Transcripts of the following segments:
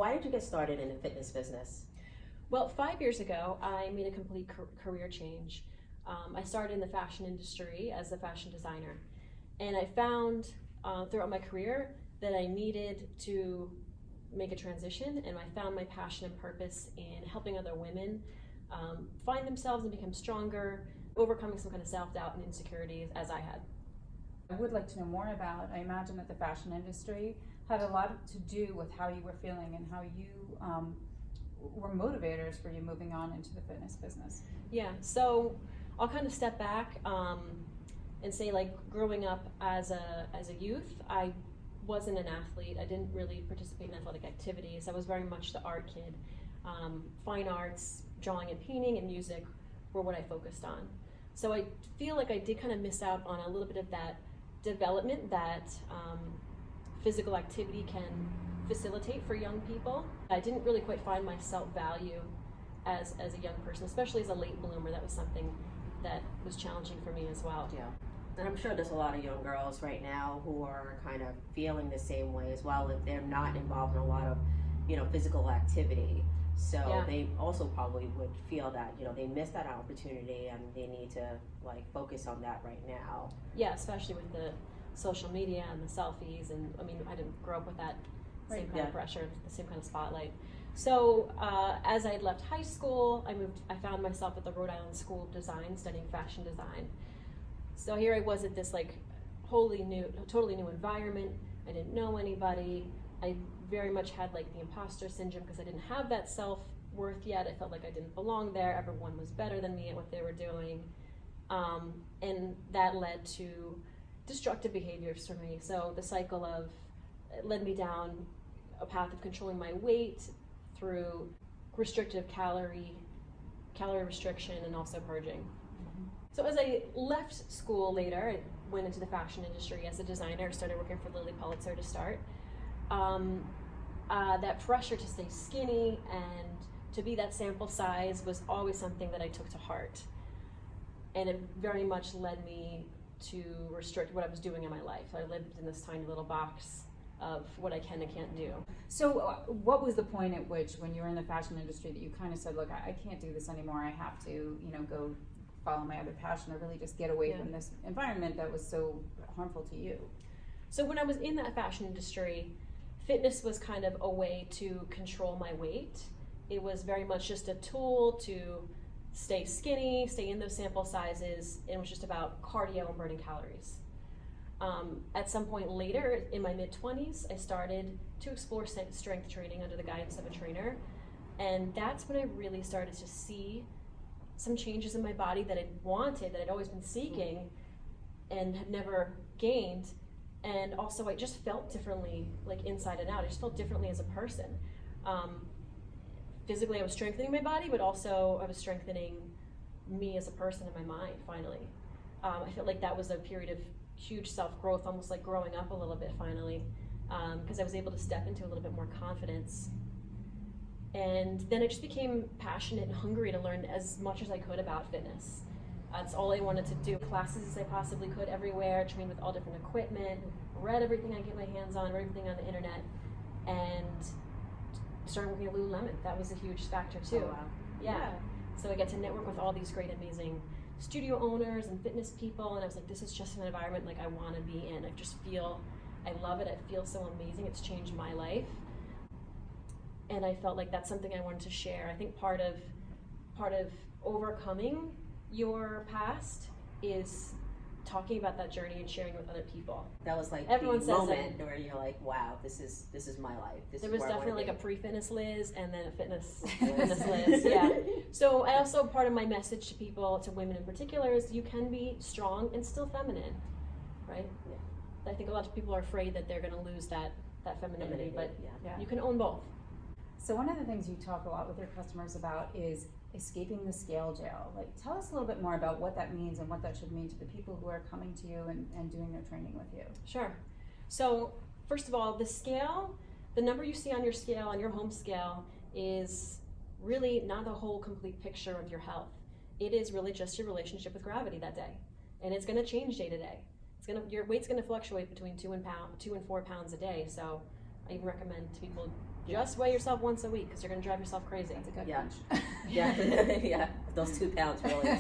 why did you get started in the fitness business? Well, 5 years ago, I made a complete career change. I started in the fashion industry as a fashion designer, and I found throughout my career that I needed to make a transition, and I found my passion and purpose in helping other women find themselves and become stronger, overcoming some kind of self-doubt and insecurities as I had. I would like to know more about, I imagine that the fashion industry had a lot to do with how you were feeling and how you were motivators for you moving on into the fitness business. Yeah, so I'll kind of step back and say, like, growing up as a youth, I wasn't an athlete. I didn't really participate in athletic activities. I was very much the art kid. Fine arts, drawing and painting, and music were what I focused on. So I feel like I did kind of miss out on a little bit of that development that physical activity can facilitate for young people. I didn't really quite find my self-value as a young person, especially as a late bloomer. That was something that was challenging for me as well. Yeah. And I'm sure there's a lot of young girls right now who are kind of feeling the same way as well, if they're not involved in a lot of, physical activity. So Yeah. they also probably would feel that, they missed that opportunity and they need to focus on that right now. Yeah, especially with the social media and the selfies, and I mean, I didn't grow up with that same kind of pressure, the same kind of spotlight. So as I had left high school, I found myself at the Rhode Island School of Design studying fashion design. So here I was at this totally new environment. I didn't know anybody. I very much had the imposter syndrome because I didn't have that self-worth yet. I felt like I didn't belong there. Everyone was better than me at what they were doing. And that led to destructive behaviors for me. So the cycle led me down a path of controlling my weight through restrictive calorie restriction and also purging. Mm-hmm. So as I left school later, I went into the fashion industry as a designer, started working for Lilly Pulitzer to start. That pressure to stay skinny and to be that sample size was always something that I took to heart. And it very much led me to restrict what I was doing in my life. I lived in this tiny little box of what I can and can't do. So what was the point at which, when you were in the fashion industry, that you kind of said, look, I can't do this anymore, I have to, go follow my other passion, or really just get away from this environment that was so harmful to you? So when I was in that fashion industry, fitness was kind of a way to control my weight. It was very much just a tool to stay skinny, stay in those sample sizes, and it was just about cardio and burning calories. At some point later, in my mid-20s, I started to explore strength training under the guidance of a trainer, and that's when I really started to see some changes in my body that I'd always been seeking and had never gained. And also I just felt differently, inside and out. I just felt differently as a person. Physically I was strengthening my body, but also I was strengthening me as a person in my mind, finally. I felt like that was a period of huge self-growth, almost like growing up a little bit finally, because I was able to step into a little bit more confidence. And then I just became passionate and hungry to learn as much as I could about fitness. That's all I wanted to do. Classes as I possibly could everywhere, trained with all different equipment, read everything I get my hands on, read everything on the internet, and started working at Lululemon. That was a huge factor too. Oh, wow. Yeah. So I got to network with all these great, amazing studio owners and fitness people, and I was like, this is just an environment I want to be in. I love it. I feel so amazing. It's changed my life. And I felt like that's something I wanted to share. I think part of overcoming your past is talking about that journey and sharing it with other people. That was Everyone the says moment where you're like, wow, this is my life. There was definitely a pre-fitness Liz and then a fitness Liz. Yeah. So I also, part of my message to people, to women in particular, is you can be strong and still feminine, right? Yeah. I think a lot of people are afraid that they're going to lose that femininity, but you can own both. So one of the things you talk a lot with your customers about is escaping the scale jail. Tell us a little bit more about what that means and what that should mean to the people who are coming to you and doing their training with you. Sure. So first of all, the number you see on your scale, on your home scale, is really not the whole complete picture of your health. It is really just your relationship with gravity that day. And it's going to change day to day. Your weight's going to fluctuate between 2 and 4 pounds a day. So I even recommend to people just weigh yourself once a week because you're going to drive yourself crazy. That's a good Yeah. punch. Yeah, those 2 pounds really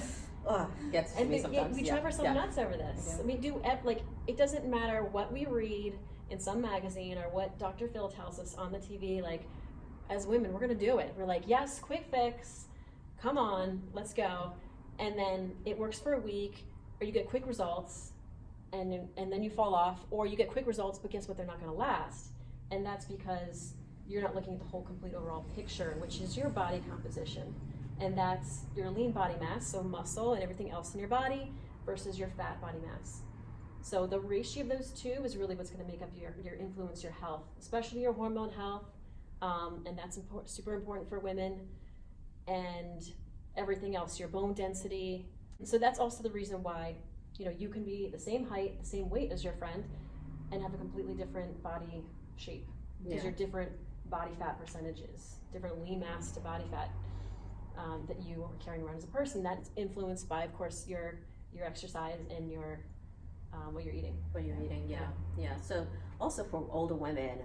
gets to me sometimes. We drive ourselves nuts over this. Yeah. We do, like, it doesn't matter what we read in some magazine or what Dr. Phil tells us on the TV, like, as women, we're going to do it. We're like, yes, quick fix, come on, let's go. And then it works for a week, or you get quick results, and then you fall off, or you get quick results, but guess what, they're not going to last. And that's because you're not looking at the whole complete overall picture, which is your body composition. And that's your lean body mass, so muscle and everything else in your body, versus your fat body mass. So the ratio of those two is really what's going to make up your influence, your health, especially your hormone health, and that's super important for women, and everything else, your bone density. So that's also the reason why, you know, you can be the same height, the same weight as your friend, and have a completely different body shape, because you're different body fat percentages, different lean mass to body fat that you are carrying around as a person. That's influenced by, of course, your exercise and your what you're eating. What you're eating, yeah. So also for older women,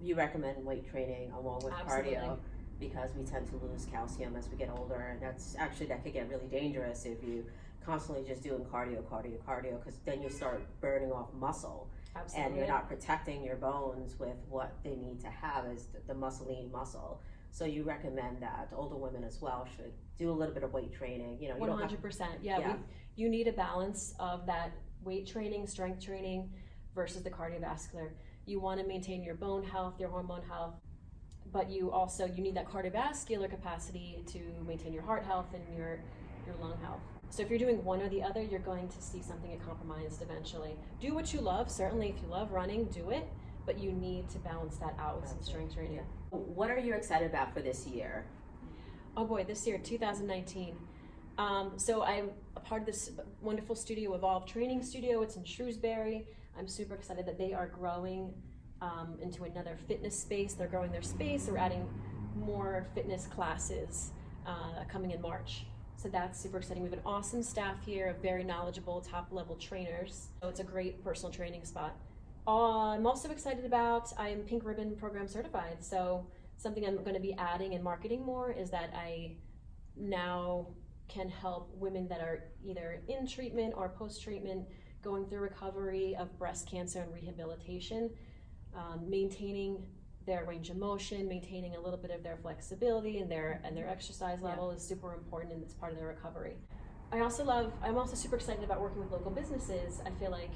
you recommend weight training along with cardio, because we tend to lose calcium as we get older, and that could get really dangerous if you constantly just doing cardio, because then you start burning off muscle. Absolutely. And you're not protecting your bones with what they need to have as the lean muscle. So you recommend that older women as well should do a little bit of weight training. You know, 100%. You need a balance of that weight training, strength training, versus the cardiovascular. You want to maintain your bone health, your hormone health, but you need that cardiovascular capacity to maintain your heart health and your lung health. So if you're doing one or the other, you're going to see something get compromised eventually. Do what you love. Certainly, if you love running, do it, but you need to balance that out with some strength training. Yeah. What are you excited about for this year? Oh boy, this year, 2019. So I'm a part of this wonderful studio, Evolve Training Studio. It's in Shrewsbury. I'm super excited that they are growing into another fitness space. They're growing their space. They're adding more fitness classes coming in March. So that's super exciting. We have an awesome staff here, very knowledgeable, top-level trainers. So it's a great personal training spot. I'm also excited about, I'm Pink Ribbon Program certified. So something I'm going to be adding and marketing more is that I now can help women that are either in treatment or post-treatment, going through recovery of breast cancer and rehabilitation, maintaining their range of motion, maintaining a little bit of their flexibility and their exercise level is super important, and it's part of their recovery. I'm also super excited about working with local businesses. I feel like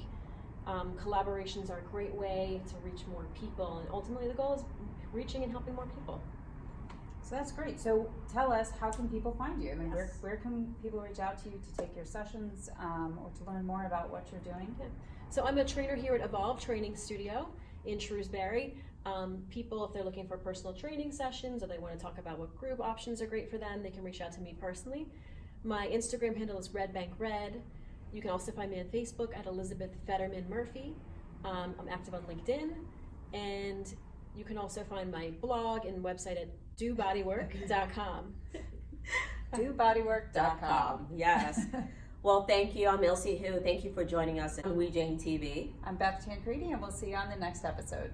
collaborations are a great way to reach more people, and ultimately the goal is reaching and helping more people. So that's great. So tell us, how can people find you? I mean, where can people reach out to you to take your sessions or to learn more about what you're doing? Yeah. So I'm a trainer here at Evolve Training Studio in Shrewsbury. People, if they're looking for personal training sessions or they want to talk about what group options are great for them, they can reach out to me personally. My Instagram handle is redbankred. You can also find me on Facebook at Elizabeth Fetterman Murphy. I'm active on LinkedIn, and you can also find my blog and website at DoBodywork.com. DoBodywork.com. Yes. Well, thank you. I'm Ilse Hu. Thank you for joining us on We Jane TV. I'm Beth Tancredi, and we'll see you on the next episode.